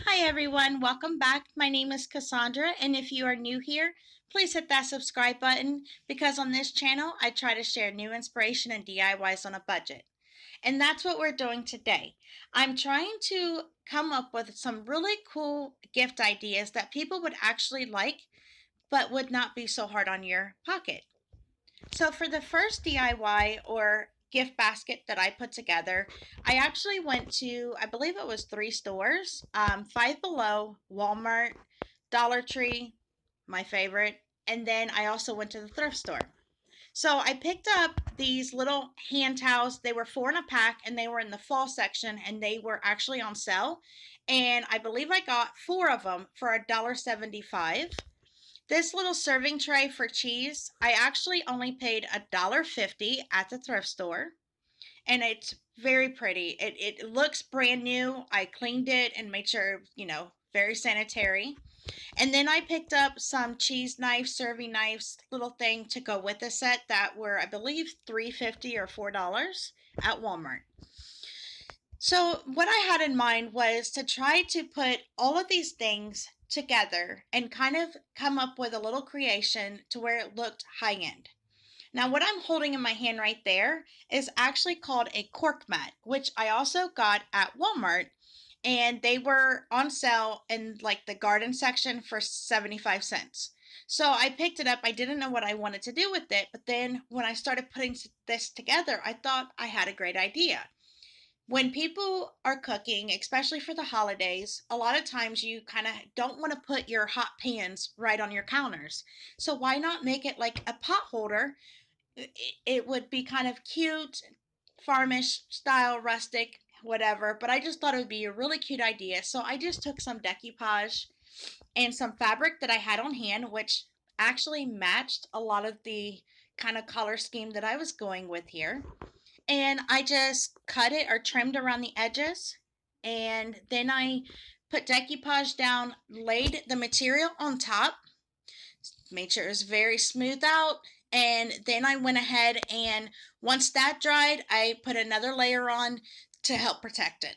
Hi everyone, welcome back. My name is Cassandra, and if you are new here, please hit that subscribe button because on this channel I try to share new inspiration and DIYs on a budget. And that's what we're doing today. I'm trying to come up with some really cool gift ideas that people would actually like but would not be so hard on your pocket. So for the first DIY or gift basket that I put together, I actually went to, I believe it was three stores, Five Below, Walmart, Dollar Tree, my favorite, and then I also went to the thrift store. So I picked up these little hand towels. They were four in a pack and they were in the fall section and they were actually on sale. And I believe I got four of them for $1.75. This little serving tray for cheese, I actually only paid $1.50 at the thrift store, and it's very pretty. It looks brand new. I cleaned it and made sure, very sanitary. And then I picked up some cheese knives, serving knives, little thing to go with the set that were, I believe, $3.50 or $4 at Walmart. So, what I had in mind was to try to put all of these things together and kind of come up with a little creation to where it looked high end. Now, what I'm holding in my hand right there is actually called a cork mat, which I also got at Walmart, and they were on sale in like the garden section for 75 cents. So I picked it up. I didn't know what I wanted to do with it, but then when I started putting this together, I thought I had a great idea. When people are cooking, especially for the holidays, a lot of times you kind of don't want to put your hot pans right on your counters. So why not make it like a pot holder? It would be kind of cute, farmish style, rustic, whatever. But I just thought it would be a really cute idea. So I just took some decoupage and some fabric that I had on hand, which actually matched a lot of the kind of color scheme that I was going with here, and I just cut it or trimmed around the edges. And then I put decoupage down, laid the material on top, made sure it was very smooth out. And then I went ahead and once that dried, I put another layer on to help protect it.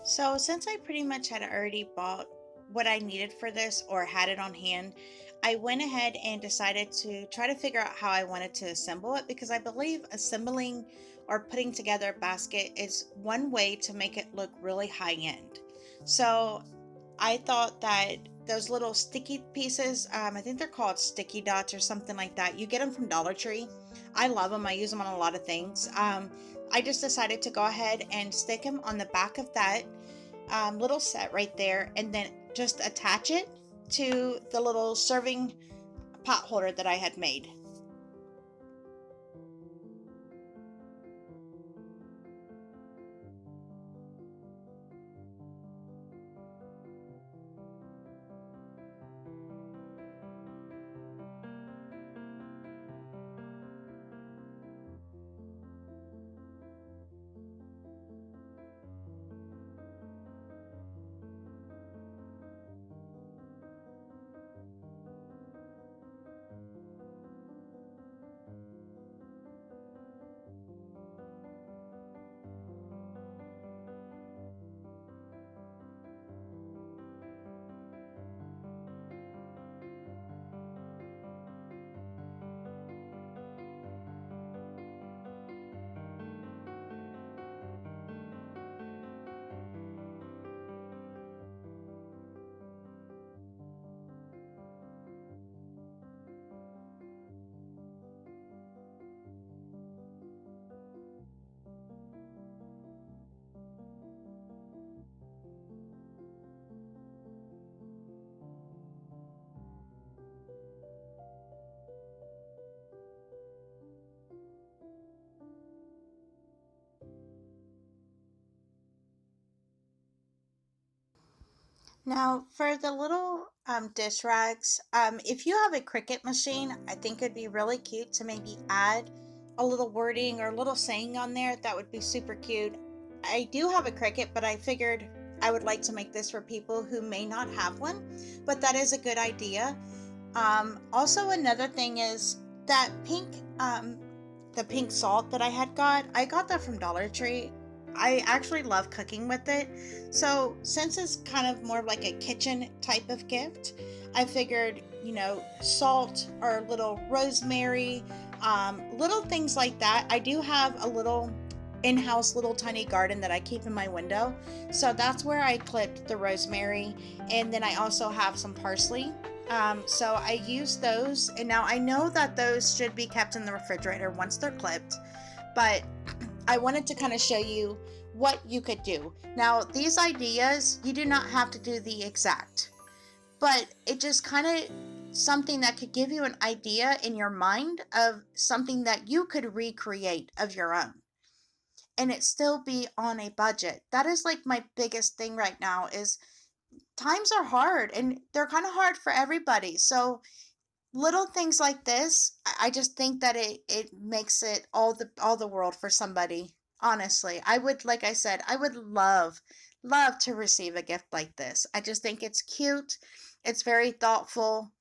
So, since I pretty much had already bought what I needed for this or had it on hand, I went ahead and decided to try to figure out how I wanted to assemble it because I believe assembling or putting together a basket is one way to make it look really high end. So, I thought that those little sticky pieces, I think they're called sticky dots or something like that. You get them from Dollar Tree. I love them. I use them on a lot of things. I just decided to go ahead and stick them on the back of that little set right there and then just attach it to the little serving pot holder that I had made. Now, for the little dish rags, if you have a Cricut machine, I think it'd be really cute to maybe add a little wording or a little saying on there. That would be super cute. I do have a Cricut, but I figured I would like to make this for people who may not have one, but that is a good idea. Also, another thing is that the pink salt that I got that from Dollar Tree. I actually love cooking with it. So, since it's kind of more like a kitchen type of gift, I figured, salt or little rosemary, little things like that. I do have a little in-house little tiny garden that I keep in my window. So that's where I clipped the rosemary, and then I also have some parsley. So I use those, and now I know that those should be kept in the refrigerator once they're clipped, but I wanted to kind of show you what you could do. Now, these ideas, you do not have to do the exact, but it just kind of something that could give you an idea in your mind of something that you could recreate of your own and it still be on a budget. That is like my biggest thing right now is times are hard and they're kind of hard for everybody. So little things like this, I just think that it makes it all the world for somebody. Honestly, I would, like I said, I would love to receive a gift like this. I just think it's cute. It's very thoughtful.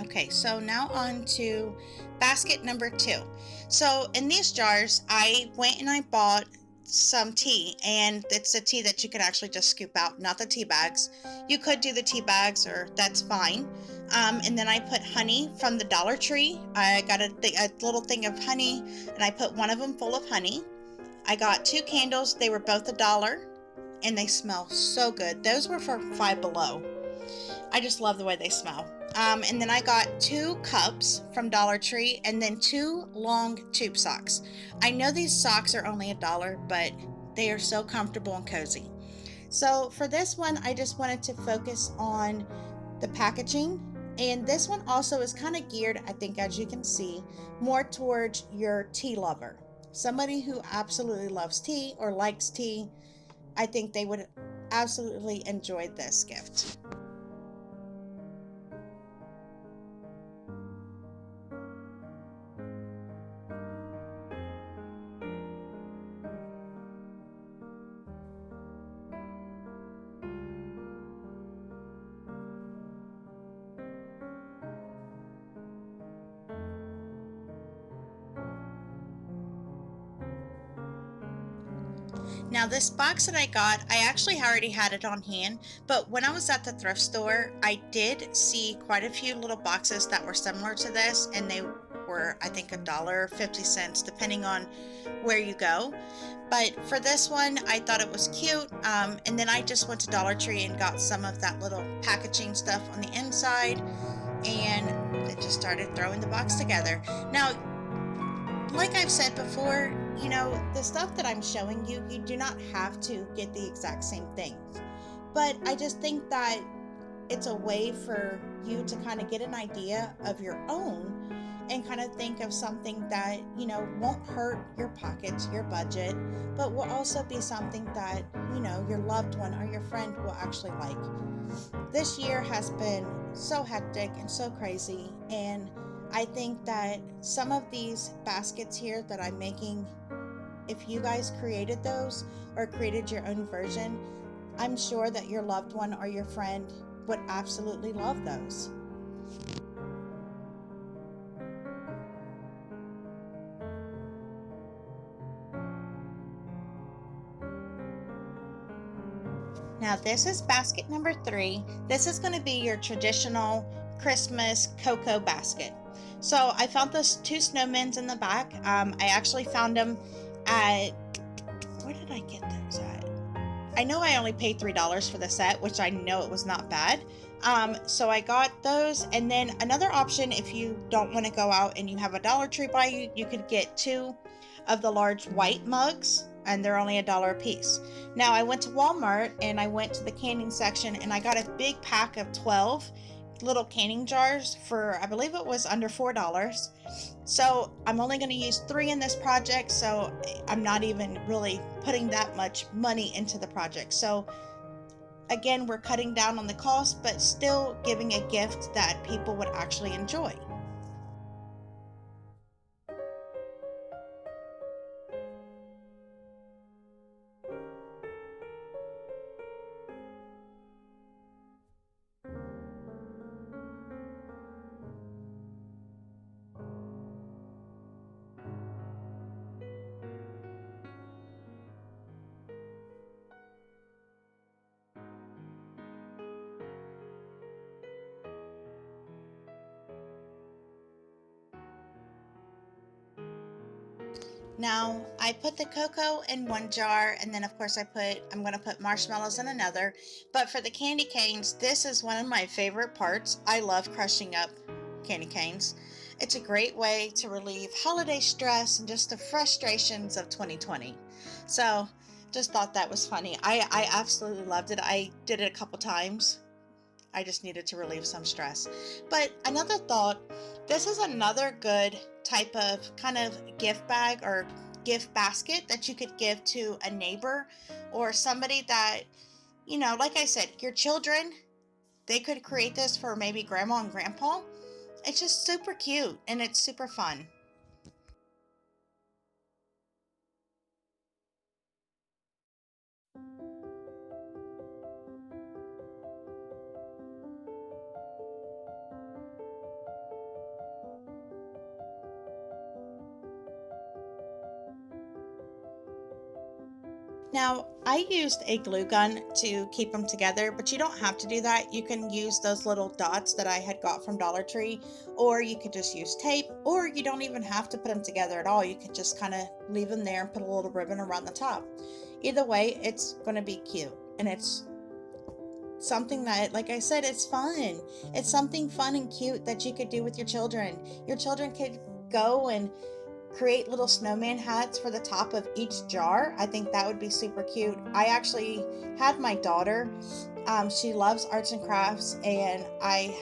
Okay, so now on to basket number two. So in these jars, I went and I bought some tea, and it's a tea that you could actually just scoop out, not the tea bags. You could do the tea bags, or that's fine. And then I put honey from the Dollar Tree. I got a little thing of honey, and I put one of them full of honey. I got two candles. They were both $1, and they smell so good. Those were for Five Below. I just love the way they smell. And then I got two cups from Dollar Tree and then two long tube socks. I know these socks are only $1, but they are so comfortable and cozy. So for this one, I just wanted to focus on the packaging. And this one also is kind of geared, I think, as you can see, more towards your tea lover. Somebody who absolutely loves tea or likes tea, I think they would absolutely enjoy this gift. Now, this box that I got, I actually already had it on hand, but when I was at the thrift store, I did see quite a few little boxes that were similar to this, and they were, I think, $1.50, depending on where you go. But for this one, I thought it was cute, and then I just went to Dollar Tree and got some of that little packaging stuff on the inside, and I just started throwing the box together. Now, like I've said before, the stuff that I'm showing you, you do not have to get the exact same things. But I just think that it's a way for you to kind of get an idea of your own and kind of think of something that, won't hurt your pockets, your budget, but will also be something that, your loved one or your friend will actually like. This year has been so hectic and so crazy, and I think that some of these baskets here that I'm making, if you guys created those or created your own version, I'm sure that your loved one or your friend would absolutely love those. Now, this is basket number 3. This is going to be your traditional Christmas cocoa basket. So I found those 2 snowmen in the back. I actually found them at, where did I get those at? I know I only paid $3 for the set, which I know it was not bad. So I got those, and then another option, if you don't want to go out and you have a Dollar Tree by you, you could get 2 of the large white mugs, and they're only $1 a piece. Now I went to Walmart and I went to the canning section and I got a big pack of 12 little canning jars for, I believe it was under $4. So I'm only going to use 3 in this project, so I'm not even really putting that much money into the project. So again, we're cutting down on the cost, but still giving a gift that people would actually enjoy. Now I put the cocoa in one jar, and then of course I'm going to put marshmallows in another. But for the candy canes, this is one of my favorite parts. I love crushing up candy canes. It's a great way to relieve holiday stress and just the frustrations of 2020. So just thought that was funny. I absolutely loved it. I did it a couple times. I just needed to relieve some stress. But another thought, this is another good type of kind of gift bag or gift basket that you could give to a neighbor or somebody that, like I said, your children, they could create this for maybe grandma and grandpa. It's just super cute and it's super fun. Now, I used a glue gun to keep them together, but you don't have to do that. You can use those little dots that I had got from Dollar Tree, or you could just use tape, or you don't even have to put them together at all. You could just kind of leave them there and put a little ribbon around the top. Either way, it's going to be cute, and it's something that, like I said, it's fun. It's something fun and cute that you could do with your children. Your children could go and create little snowman hats for the top of each jar. I think that would be super cute. I actually had my daughter, she loves arts and crafts, and I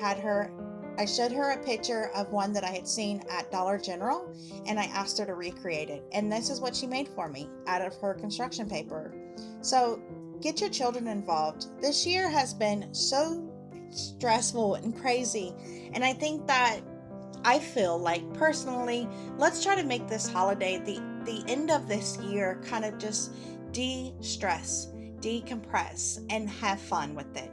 showed her a picture of one that I had seen at Dollar General, and I asked her to recreate it. And this is what she made for me out of her construction paper. So get your children involved. This year has been so stressful and crazy, and I feel like personally, let's try to make this holiday, the end of this year, kind of just de-stress, decompress, and have fun with it.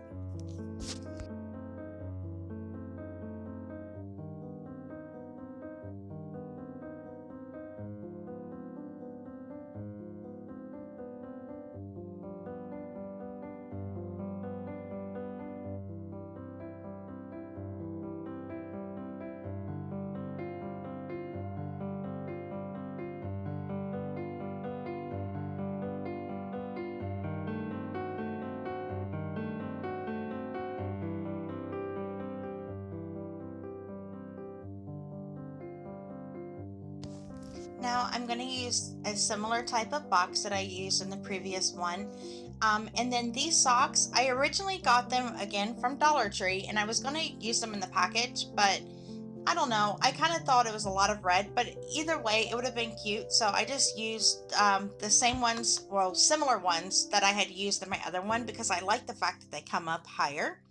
Now I'm going to use a similar type of box that I used in the previous one. And then these socks, I originally got them again from Dollar Tree, and I was going to use them in the package, but I don't know. I kind of thought it was a lot of red, but either way, it would have been cute. So I just used the same ones, well, similar ones that I had used in my other one because I like the fact that they come up higher,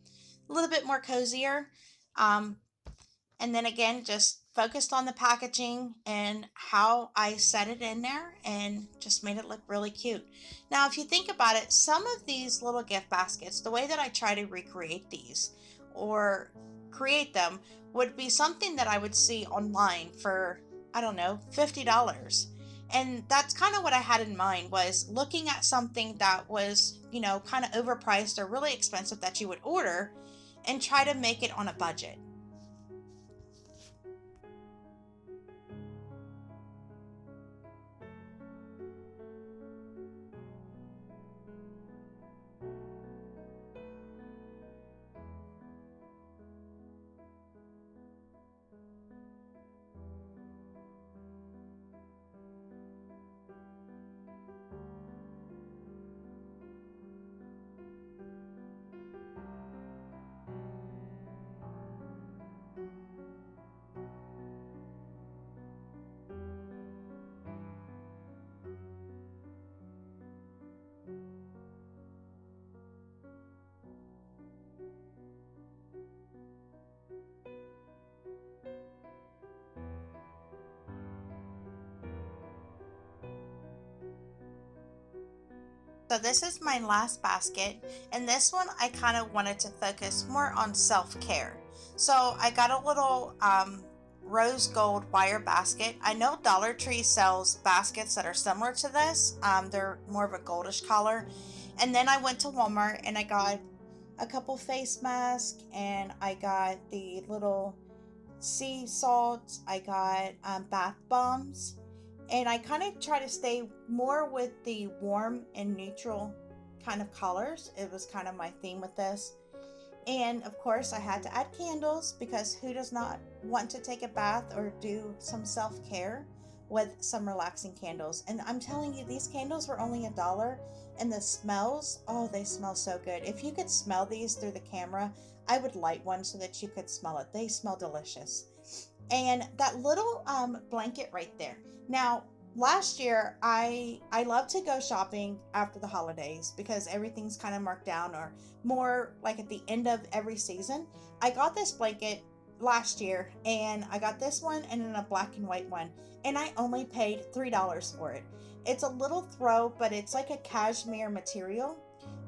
a little bit more cozier. Um, and then again, just focused on the packaging and how I set it in there and just made it look really cute. Now, if you think about it, some of these little gift baskets, the way that I try to recreate these or create them would be something that I would see online for, I don't know, $50. And that's kind of what I had in mind, was looking at something that was, kind of overpriced or really expensive that you would order and try to make it on a budget. So this is my last basket, and this one I kind of wanted to focus more on self-care. So I got a little rose gold wire basket. I know Dollar Tree sells baskets that are similar to this. They're more of a goldish color. And then I went to Walmart and I got a couple face masks, and I got the little sea salts. I got bath bombs, and I kind of try to stay more with the warm and neutral kind of colors. It was kind of my theme with this. And of course, I had to add candles, because who does not want to take a bath or do some self-care with some relaxing candles? And I'm telling you, these candles were only $1, and the smells, oh, they smell so good. If you could smell these through the camera, I would light one so that you could smell it. They smell delicious. And that little blanket right there. Now, last year I love to go shopping after the holidays because everything's kind of marked down, or more like at the end of every season. I got this blanket last year, and I got this one and then a black and white one, and I only paid $3 for it. It's a little throw, but it's like a cashmere material.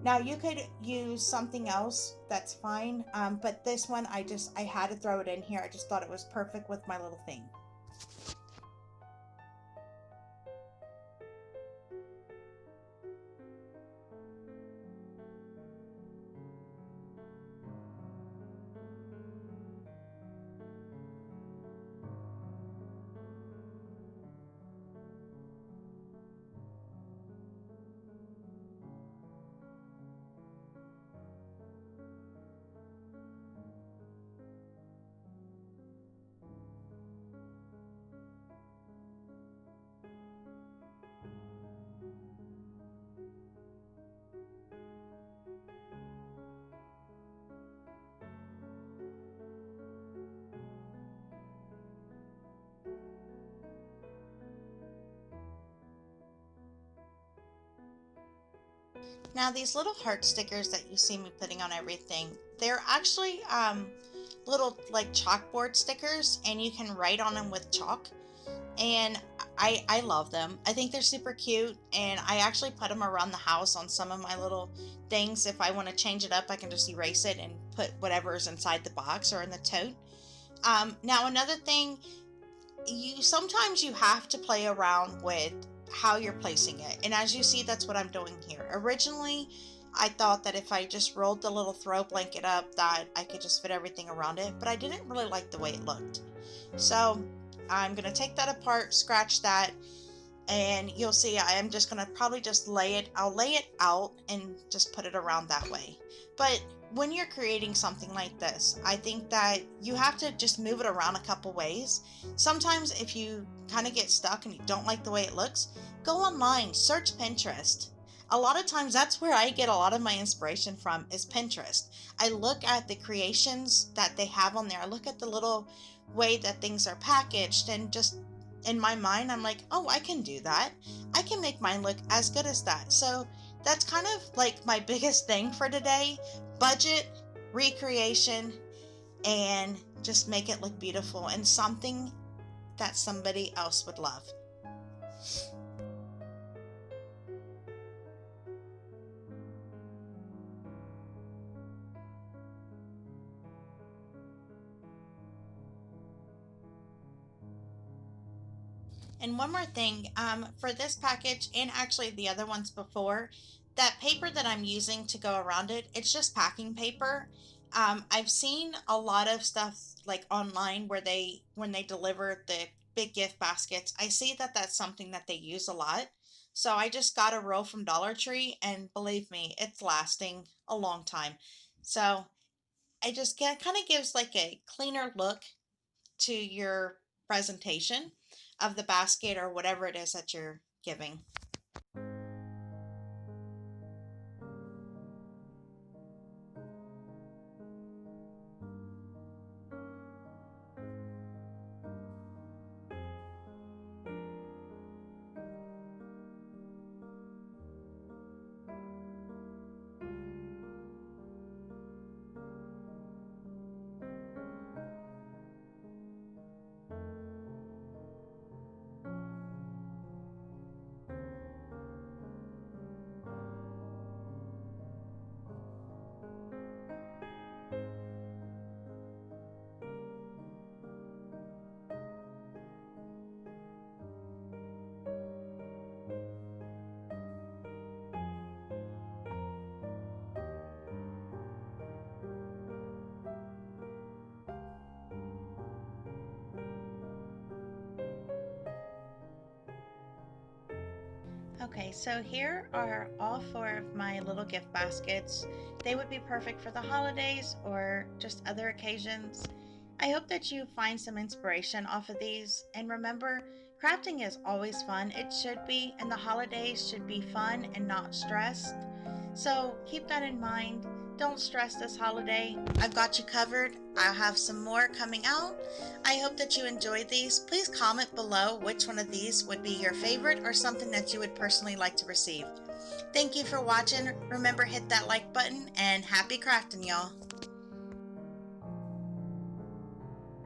Now you could use something else, that's fine, but this one I had to throw it in here. I just thought it was perfect with my little thing. Now these little heart stickers that you see me putting on everything, they're actually little like chalkboard stickers, and you can write on them with chalk. And I love them. I think they're super cute, and I actually put them around the house on some of my little things. If I want to change it up, I can just erase it and put whatever's inside the box or in the tote. Now another thing, you sometimes you have to play around with how you're placing it, and as you see, that's what I'm doing here. Originally I thought that if I just rolled the little throw blanket up, that I could just fit everything around it, but I didn't really like the way it looked. So I'm going to take that apart, scratch that, and you'll see I am just going to probably just I'll lay it out and just put it around that way. But when you're creating something like this, I think that you have to just move it around a couple ways. Sometimes if you kind of get stuck and you don't like the way it looks, go online, search Pinterest. A lot of times that's where I get a lot of my inspiration from, is Pinterest. I look at the creations that they have on there. I look at the little way that things are packaged, and just in my mind I'm like, oh, I can do that. I can make mine look as good as that. So that's kind of like my biggest thing for today: budget, recreation, and just make it look beautiful and something that somebody else would love. And one more thing, for this package and actually the other ones before, that paper that I'm using to go around it, it's just packing paper. I've seen a lot of stuff like online where when they deliver the big gift baskets, I see that that's something that they use a lot. So I just got a roll from Dollar Tree, and believe me, it's lasting a long time. So I just get kind of gives like a cleaner look to your presentation of the basket or whatever it is that you're giving. Okay, so here are all four of my little gift baskets. They would be perfect for the holidays or just other occasions. I hope that you find some inspiration off of these. And remember, crafting is always fun. It should be, and the holidays should be fun and not stressed. So keep that in mind. Don't stress this holiday. I've got you covered. I'll have some more coming out. I hope that you enjoyed these. Please comment below which one of these would be your favorite or something that you would personally like to receive. Thank you for watching. Remember, hit that like button and happy crafting, y'all.